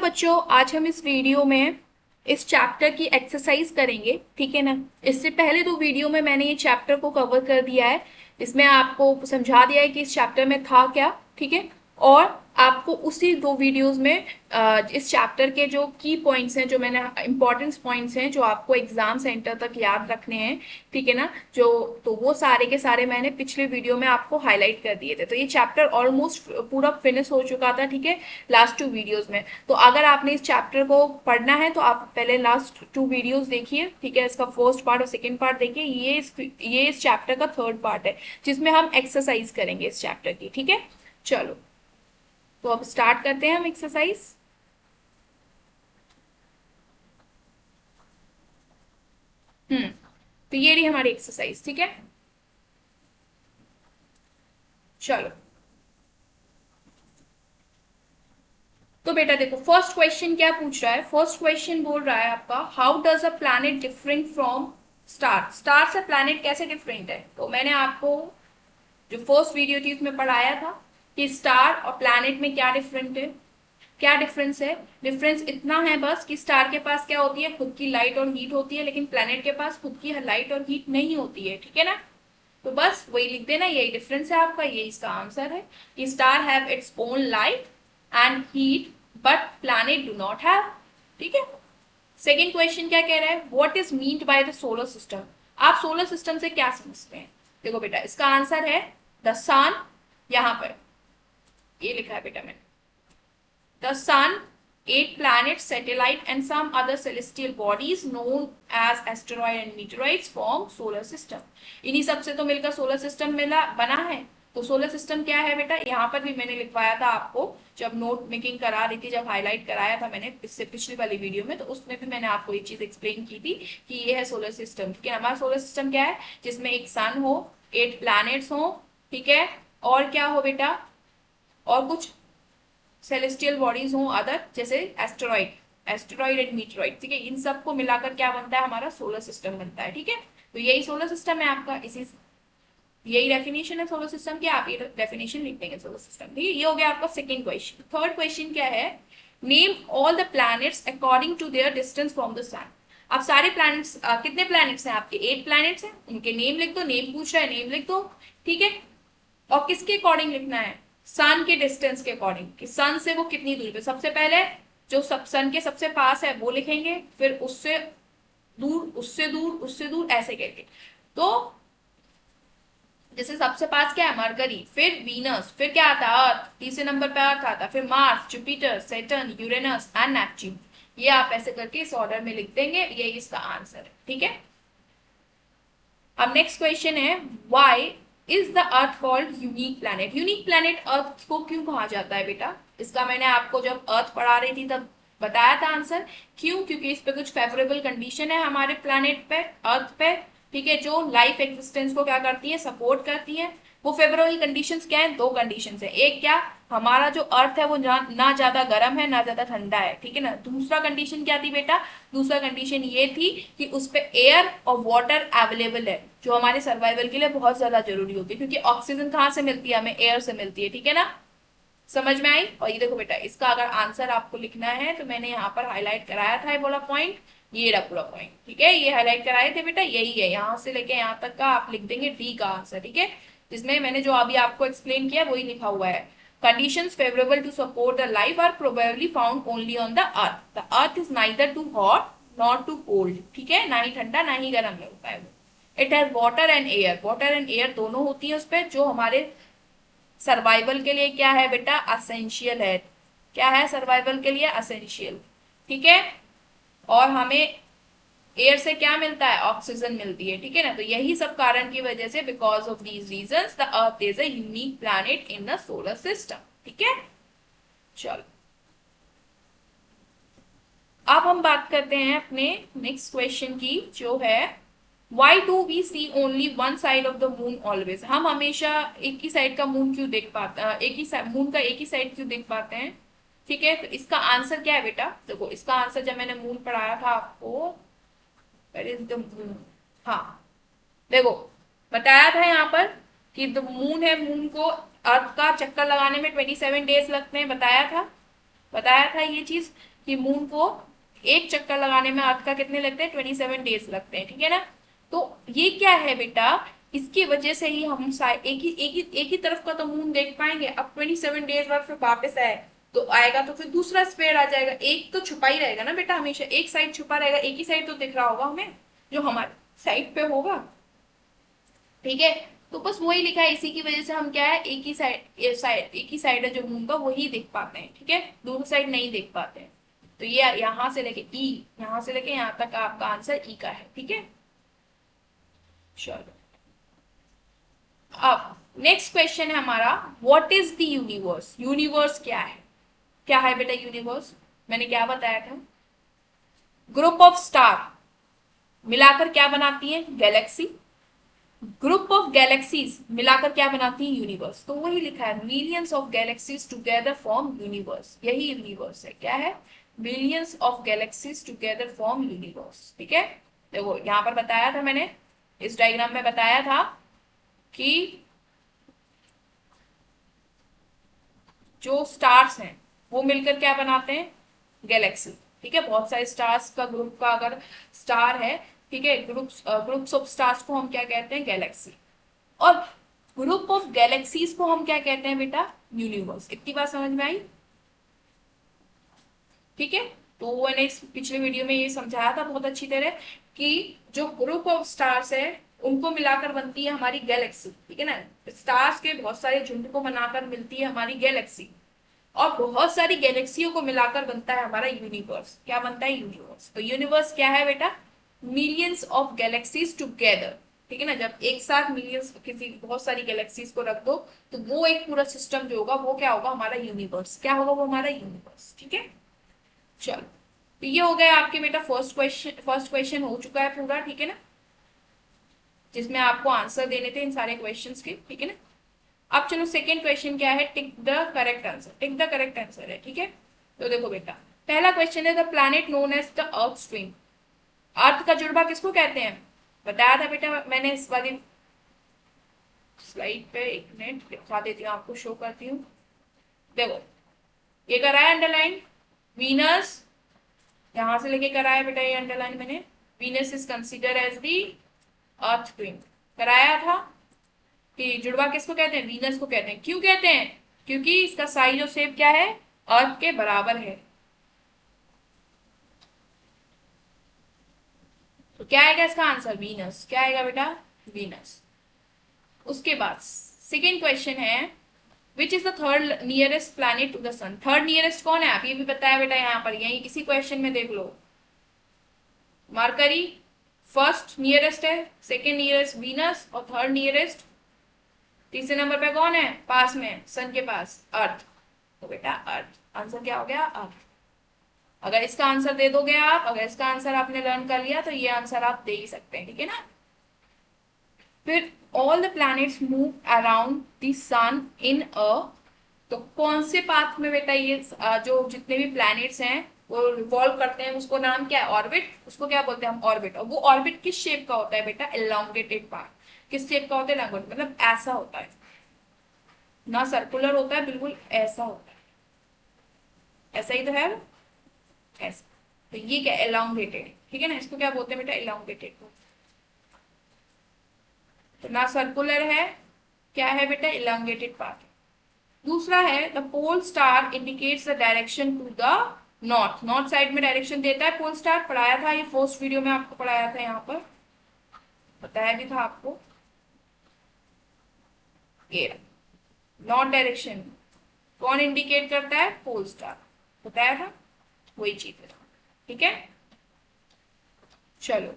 बच्चों, आज हम इस वीडियो में इस चैप्टर की एक्सरसाइज करेंगे, ठीक है ना। इससे पहले दो वीडियो में मैंने ये चैप्टर को कवर कर दिया है। इसमें आपको समझा दिया है कि इस चैप्टर में था क्या, ठीक है। और आपको उसी दो वीडियोस में इस चैप्टर के जो की पॉइंट्स हैं, जो मैंने इंपॉर्टेंस पॉइंट्स हैं जो आपको एग्जाम सेंटर तक याद रखने हैं, ठीक है ना। जो तो वो सारे के सारे मैंने पिछले वीडियो में आपको हाईलाइट कर दिए थे। तो ये चैप्टर ऑलमोस्ट पूरा फिनिश हो चुका था, ठीक है, लास्ट टू वीडियोस में। तो अगर आपने इस चैप्टर को पढ़ना है तो आप पहले लास्ट टू वीडियोस देखिए, ठीक है। इसका फर्स्ट पार्ट और सेकंड पार्ट देखिए। ये इस चैप्टर का थर्ड पार्ट है जिसमें हम एक्सरसाइज करेंगे इस चैप्टर की, ठीक है। चलो, तो अब स्टार्ट करते हैं हम एक्सरसाइज। तो ये रही हमारी एक्सरसाइज, ठीक है। चलो, तो बेटा देखो, फर्स्ट क्वेश्चन क्या पूछ रहा है। फर्स्ट क्वेश्चन बोल रहा है आपका, how does a planet different from star. Star से प्लैनेट कैसे डिफरेंट है। तो मैंने आपको जो फर्स्ट वीडियो थी उसमें पढ़ाया था कि स्टार और प्लैनेट में क्या डिफरेंट है, क्या डिफरेंस है। डिफरेंस इतना है बस कि स्टार के पास क्या होती है, खुद की लाइट और हीट होती है, लेकिन प्लैनेट के पास खुद की लाइट और हीट नहीं होती है, ठीक है ना। तो बस वही लिख देना, यही डिफरेंस है आपका, यही इसका आंसर है कि star have its own light and heat but planet do not have, ठीक है। सेकेंड क्वेश्चन क्या कह रहा है, what is meant by the solar system. आप सोलर सिस्टम से क्या समझते हैं। देखो बेटा, इसका आंसर है द सन। यहां पर ये लिखा है बेटा मैंने, the sun, 8 planets, satellite and some other celestial bodies known as asteroid and meteorites form solar system। इन्हीं सब से तो मिलकर सोलर सिस्टम मिला बना है। तो सोलर सिस्टम क्या है बेटा, यहाँ पर भी मैंने लिखवाया था आपको, जब नोट मेकिंग करा रही थी, जब हाईलाइट कराया था मैंने इससे पिछली वाली वीडियो में, तो उसमें भी मैंने आपको ये चीज एक्सप्लेन की थी कि ये है सोलर सिस्टम, ठीक है। हमारा सोलर सिस्टम क्या है, जिसमें एक सन हो, 8 planets हो, ठीक है, और क्या हो बेटा, और कुछ सेलेस्टियल बॉडीज हों अदर, जैसे एस्टेरॉइड, एस्टेरॉइड एंड मीटरॉइड, ठीक है। इन सबको मिलाकर क्या बनता है, हमारा सोलर सिस्टम बनता है, ठीक है। तो यही सोलर सिस्टम है आपका, इसी यही डेफिनेशन है सोलर सिस्टम की। आप ये डेफिनेशन लिख देंगे सोलर सिस्टम, ठीक है। ये हो गया आपका सेकंड क्वेश्चन। थर्ड क्वेश्चन क्या है, name all the planets according to their distance from the sun. अब सारे प्लैनेट्स, कितने प्लैनेट्स हैं आपके, 8 planets हैं, उनके नेम लिख दो। नेम पूछ रहा है, नेम लिख दो, ठीक है। और किसके अकॉर्डिंग लिखना है, सन के डिस्टेंस के अकॉर्डिंग, कि सन से वो कितनी दूरी पे। सबसे पहले जो सब सन के सबसे पास है वो लिखेंगे, फिर उससे दूर, उससे दूर, उससे दूर, ऐसे करके। तो जैसे सबसे पास क्या है, मरकरी, फिर वीनस, फिर क्या आता है अर्थ, तीसरे नंबर पे अर्थ आता है, फिर Mars, Jupiter, Saturn, Uranus and Neptune. ये आप ऐसे करके इस ऑर्डर में लिख देंगे, ये इसका आंसर है, ठीक है। अब नेक्स्ट क्वेश्चन है, why is the earth called unique planet. Unique planet earth को क्यों कहा जाता है बेटा, इसका मैंने आपको जब अर्थ पढ़ा रही थी तब बताया था आंसर। क्यों, क्योंकि इस पे कुछ फेवरेबल कंडीशन है हमारे प्लैनेट पे, अर्थ पे, ठीक है, जो लाइफ एक्सिस्टेंस को क्या करती है, सपोर्ट करती है। वो फेवरेबल कंडीशंस क्या है, दो कंडीशंस है। एक क्या, हमारा जो अर्थ है वो ना ज्यादा गर्म है ना ज्यादा ठंडा है, ठीक है ना। दूसरा कंडीशन क्या थी बेटा, दूसरा कंडीशन ये थी कि उस पे एयर और वाटर अवेलेबल है, जो हमारे सर्वाइवल के लिए बहुत ज्यादा जरूरी होती है, क्योंकि ऑक्सीजन कहाँ से मिलती है, हमें एयर से मिलती है, ठीक है ना। समझ में आई। और ये देखो बेटा, इसका अगर आंसर आपको लिखना है तो मैंने यहाँ पर हाईलाइट कराया था, ये बोला पॉइंट, ये रहा पूरा पॉइंट, ठीक है। ये हाईलाइट कराए थे बेटा, यही है, यहाँ से लेके यहाँ तक का आप लिख देंगे डी का आंसर, ठीक है। जिसमें मैंने जो अभी आपको एक्सप्लेन किया वही लिखा हुआ है। Conditions favorable to support the life are probably found only on the earth. The earth is neither too hot nor too cold, ठीक है, ना ही ठंडा ना ही गर्म में होता है वो। It has water and air, water and air दोनों होती है उस पर, जो हमारे सर्वाइवल के लिए क्या है बेटा, असेंशियल है। क्या है सर्वाइवल के लिए, असेंशियल, ठीक है। और हमें एयर से क्या मिलता है, ऑक्सीजन मिलती है, ठीक है ना। तो यही सब कारण की वजह से, because of these reasons the earth is a unique planet in the solar system, ठीक है। चलो, अब हम बात करते हैं अपने नेक्स्ट क्वेश्चन की, जो है why do we see only one side of the moon always. हम हमेशा एक ही साइड का मून क्यों देख पाते हैं, एक ही मून का एक ही साइड क्यों देख पाते हैं, ठीक है। तो इसका आंसर क्या है बेटा, देखो इसका आंसर जब मैंने मून पढ़ाया था आपको, वेयर इज द मून, हाँ देखो, बताया था यहाँ पर कि द मून है, मून को अर्थ का चक्कर लगाने में 27 डेज लगते हैं, बताया था, बताया था ये चीज। कि मून को एक चक्कर लगाने में अर्थ का कितने लगते हैं, 27 डेज लगते हैं, ठीक है ना। तो ये क्या है बेटा, इसकी वजह से ही हम एक ही तरफ का तो मून देख पाएंगे। अब 27 डेज बाद फिर वापस आए तो आएगा तो फिर दूसरा स्फेयर आ जाएगा, एक तो छुपा ही रहेगा ना बेटा, हमेशा एक साइड छुपा रहेगा, एक ही साइड तो दिख रहा होगा हमें जो हमारे साइड पे होगा, ठीक है। तो बस वही लिखा है, इसी की वजह से हम क्या है, एक ही साइड है जो मून का वही देख पाते हैं, ठीक है, दोनों साइड नहीं देख पाते हैं। तो ये यहां से लेके ई, यहां से लेके यहां तक आपका आंसर ई का है, ठीक है। चलो अब नेक्स्ट क्वेश्चन है हमारा, what is the universe. Universe क्या है, क्या है बेटा यूनिवर्स। मैंने क्या बताया था, ग्रुप ऑफ स्टार मिलाकर क्या बनाती है, गैलेक्सी। ग्रुप ऑफ गैलेक्सीज मिलाकर क्या बनाती है, यूनिवर्स। तो वही लिखा है, millions of galaxies together form universe, यही यूनिवर्स है, क्या है, millions of galaxies together form universe, ठीक है। देखो यहां पर बताया था मैंने, इस डायग्राम में बताया था कि जो स्टार्स हैं वो मिलकर क्या बनाते हैं, गैलेक्सी, ठीक है। बहुत सारे स्टार्स का ग्रुप का अगर स्टार है, ठीक है, ग्रुप्स ऑफ स्टार्स को हम क्या कहते हैं, गैलेक्सी। और ग्रुप ऑफ गैलेक्सीज को हम क्या कहते हैं बेटा, यूनिवर्स। इतनी बात समझ में आई, ठीक है। तो मैंने इस पिछले वीडियो में ये समझाया था बहुत अच्छी तरह कि जो ग्रुप ऑफ स्टार्स है उनको मिलाकर बनती है हमारी गैलेक्सी, ठीक है ना। स्टार्स के बहुत सारे झुंड को बनाकर मिलती है हमारी गैलेक्सी, और बहुत सारी गैलेक्सियों को मिलाकर बनता है हमारा यूनिवर्स। क्या बनता है, यूनिवर्स। तो यूनिवर्स क्या है बेटा, मिलियंस ऑफ गैलेक्सीज टुगेदर, ठीक है ना। जब एक साथ मिलियंस किसी बहुत सारी गैलेक्सीज को रख दो तो वो एक पूरा सिस्टम जो होगा वो क्या होगा, हमारा यूनिवर्स। क्या होगा, वो हमारा यूनिवर्स, ठीक है। चलो तो ये हो गया आपके बेटा फर्स्ट क्वेश्चन हो चुका है पूरा, ठीक है ना, जिसमें आपको आंसर देने थे इन सारे क्वेश्चंस के, ठीक है ना। अब चलो सेकेंड क्वेश्चन क्या है, tick the correct answer, tick the correct answer है, ठीक है। तो देखो बेटा पहला क्वेश्चन है, the planet known as the earth string. Earth का जुड़वा किसको कहते हैं, बताया था बेटा मैंने इस वाली स्लाइड पे, एक मिनट दिखा देती हूँ आपको, शो करती हूँ। देखो ये करा है अंडरलाइन, वीनस, यहां से लेके करा है बेटा ये अंडरलाइन मैंने, Venus is consider as the earth twin, कराया था कि जुड़वा किसको कहते हैं, वीनस को कहते हैं। क्यों कहते हैं, क्योंकि इसका साइज और शेप क्या है, अर्थ के बराबर है। तो क्या आएगा इसका आंसर, वीनस। क्या आएगा बेटा, वीनस। उसके बाद सेकेंड क्वेश्चन है, which is the third nearest planet to the sun. Third nearest कौन है, आप ये भी बताया बेटा यहाँ पर, यही इसी क्वेश्चन में देख लो, मरकरी फर्स्ट नियरेस्ट है, सेकेंड नियरेस्ट वीनस, और थर्ड नियरेस्ट तीसरे नंबर पे कौन है, पास में सन के पास, अर्थ। तो बेटा अर्थ आंसर क्या हो गया, अर्थ। अगर इसका आंसर दे दोगे आप, अगर इसका आंसर आपने लर्न कर लिया तो ये आंसर आप दे ही सकते हैं, ठीक है ना। फिर all the planets move around the sun in a, तो कौन से पाथ में बेटा ये जो जितने भी प्लैनेट्स हैं वो रिवॉल्व करते हैं, उसको नाम क्या है, ऑर्बिट। उसको क्या बोलते हैं हम, ऑर्बिट। और वो ऑर्बिट किस शेप का होता है बेटा, एलोंगेटेड पाथ। किस शेप का होता है, एलोंगेटेड मतलब ऐसा होता है, ना सर्कुलर होता है, बिल्कुल ऐसा होता है, ऐसा ही तो है, ऐसा। तो ये क्या, एलोंगेटेड, ठीक है ना, इसको क्या बोलते हैं बेटा, एलोंगेटेड। तो ना सर्कुलर है, क्या है बेटा, एलोंगेटेड पाथ। दूसरा है the pole star indicates the direction to the north. North side में डायरेक्शन देता है पोल स्टार, पढ़ाया था ये फर्स्ट वीडियो में आपको पढ़ाया था, यहाँ पर बताया भी था आपको। ये नॉर्थ डायरेक्शन कौन इंडिकेट करता है, पोल स्टार, बताया था, वही चीज है, ठीक है। चलो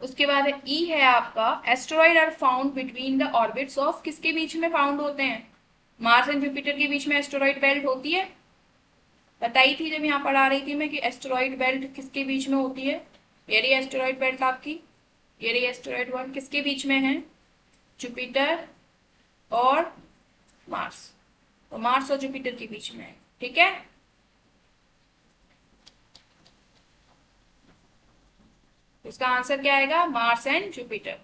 उसके बाद ई है आपका, asteroid are found between the orbits of, किसके बीच में फाउंड होते हैं, मार्स एंड जुपिटर के बीच में एस्टेरॉइड बेल्ट होती है, बताई थी जब यहाँ पढ़ा रही थी मैं कि एस्टेरॉइड बेल्ट किसके बीच में होती है। ये रही एस्टेरॉइड बेल्ट आपकी, ये रही एस्टेरॉइड बेल्ट, किसके बीच में है, जुपिटर और मार्स। तो मार्स और जुपिटर के बीच में है, ठीक है। इसका आंसर क्या आएगा, मार्स एंड जुपिटर।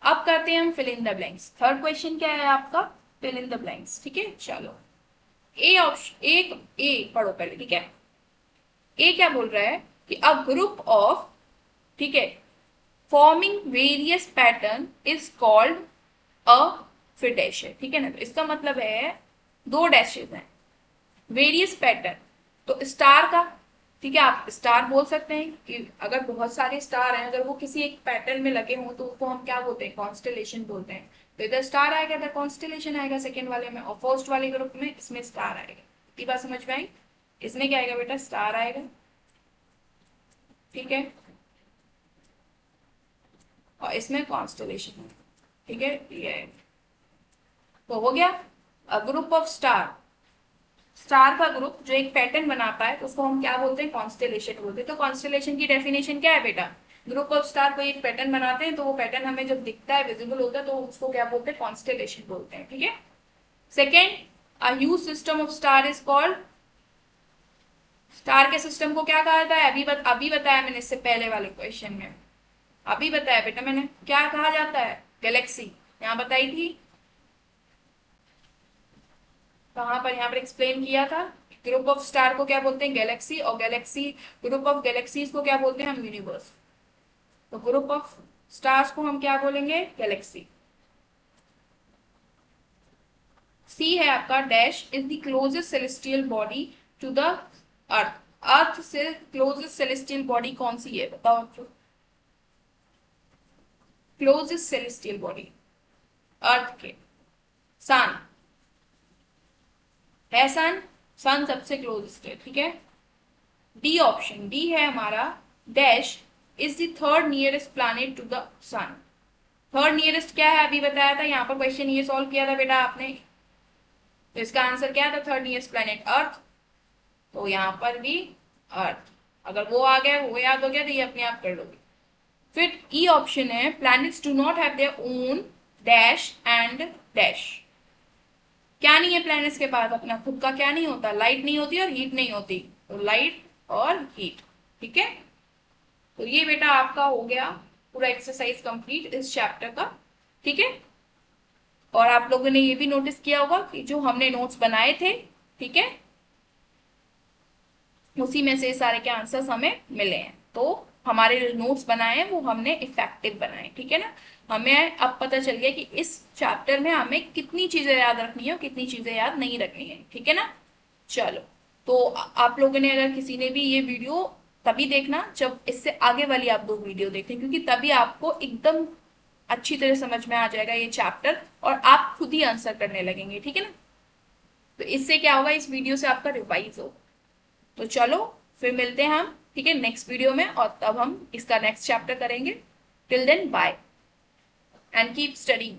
अब करते हैं हम fill in the blanks. Third question क्या है आपका, फिल इन द ब्लैंक्स, ठीक है। चलो ए ऑप्शन, एक ए पढ़ो पहले, ठीक है। ए क्या बोल रहा है कि अ ग्रुप ऑफ, ठीक है, forming various pattern is called a, फिर डैश है, ठीक है ना। तो इसका मतलब है दो डैशेज हैं, वेरियस पैटर्न, तो स्टार का, ठीक है, आप स्टार बोल सकते हैं कि अगर बहुत सारे स्टार हैं, अगर वो किसी एक पैटर्न में लगे हों तो उसको हम क्या बोलते हैं, कॉन्स्टेलेशन बोलते हैं। तो इधर स्टार आएगा, इधर कॉन्स्टेलेशन आएगा सेकंड वाले में, और फर्स्ट वाले ग्रुप में इसमें स्टार आएगा। इतनी बात समझ में आई। इसमें क्या आएगा बेटा, स्टार आएगा, ठीक है, और इसमें कॉन्स्टेलेशन, ठीक है, ये है। तो हो गया ग्रुप ऑफ स्टार, स्टार का ग्रुप जो एक पैटर्न बनाता है तो उसको हम क्या बोलते हैं, कॉन्स्टेलेशन बोलते हैं। तो कॉन्स्टेलेशन की डेफिनेशन क्या है बेटा, ग्रुप ऑफ स्टार कोई एक पैटर्न बनाते हैं, तो वो पैटर्न हमें जब दिखता है, विजिबल होता है, तो उसको क्या बोलते हैं, कॉन्स्टेलेशन बोलते हैं, ठीक है। Second, a huge system of star is called, star के सिस्टम को क्या कहा जाता है, अभी बताया मैंने इससे पहले वाले क्वेश्चन में, अभी बताया बेटा मैंने, क्या कहा जाता है, गैलेक्सी। यहाँ बताई थी, कहाँ पर, यहाँ पर एक्सप्लेन किया था। ग्रुप ऑफ स्टार को क्या बोलते हैं, गैलेक्सी, और गैलेक्सी, ग्रुप ऑफ गैलेक्सीज को क्या बोलते हैं हम, यूनिवर्स। तो ग्रुप ऑफ स्टार्स को हम क्या बोलेंगे, गैलेक्सी। सी है आपका, dash is the closest celestial body to the earth. Earth से क्लोजेस्ट सेलेस्टियल बॉडी कौन सी है, बताओ आपको, क्लोजेस्ट सेलेस्टियल बॉडी अर्थ के, सन है, सन, सन सबसे क्लोजेस्ट है, ठीक है। डी ऑप्शन, डी है हमारा, dash is the third nearest planet to the sun. Third nearest क्या है, अभी बताया था, यहाँ पर क्वेश्चन ये सॉल्व किया था बेटा आपने। तो इसका आंसर क्या था, थर्ड नियरेस्ट प्लैनेट अर्थ। तो यहाँ पर भी अर्थ, अगर वो आ गया, वो याद हो गया, तो ये अपने आप कर लोगे। फिर ई ऑप्शन है, planets do not have their own dash and dash. क्या नहीं है प्लैनेट्स के पास, अपना खुद का क्या नहीं होता, लाइट नहीं होती और हीट नहीं होती, तो लाइट और हीट, ठीक है। तो ये बेटा आपका हो गया पूरा एक्सरसाइज कंप्लीट इस चैप्टर का, ठीक है। और आप लोगों ने ये भी नोटिस किया होगा कि जो हमने नोट्स बनाए थे, ठीक है, उसी में से सारे के आंसर्स हमें मिले हैं। तो हमारे जो नोट्स बनाए हैं वो हमने इफेक्टिव बनाए, ठीक है ना। हमें अब पता चल गया कि इस चैप्टर में हमें कितनी चीजें याद रखनी है और कितनी चीजें याद नहीं रखनी है, ठीक है ना। चलो, तो आप लोगों ने, अगर किसी ने भी ये वीडियो तभी देखना जब इससे आगे वाली आप दो वीडियो देखें, क्योंकि तभी आपको एकदम अच्छी तरह समझ में आ जाएगा ये चैप्टर, और आप खुद ही आंसर करने लगेंगे, ठीक है ना। तो इससे क्या होगा, इस वीडियो से आपका रिवाइज होगा। तो चलो, फिर मिलते हैं हम, ठीक है, नेक्स्ट वीडियो में, और तब हम इसका नेक्स्ट चैप्टर करेंगे। Till then bye and keep studying.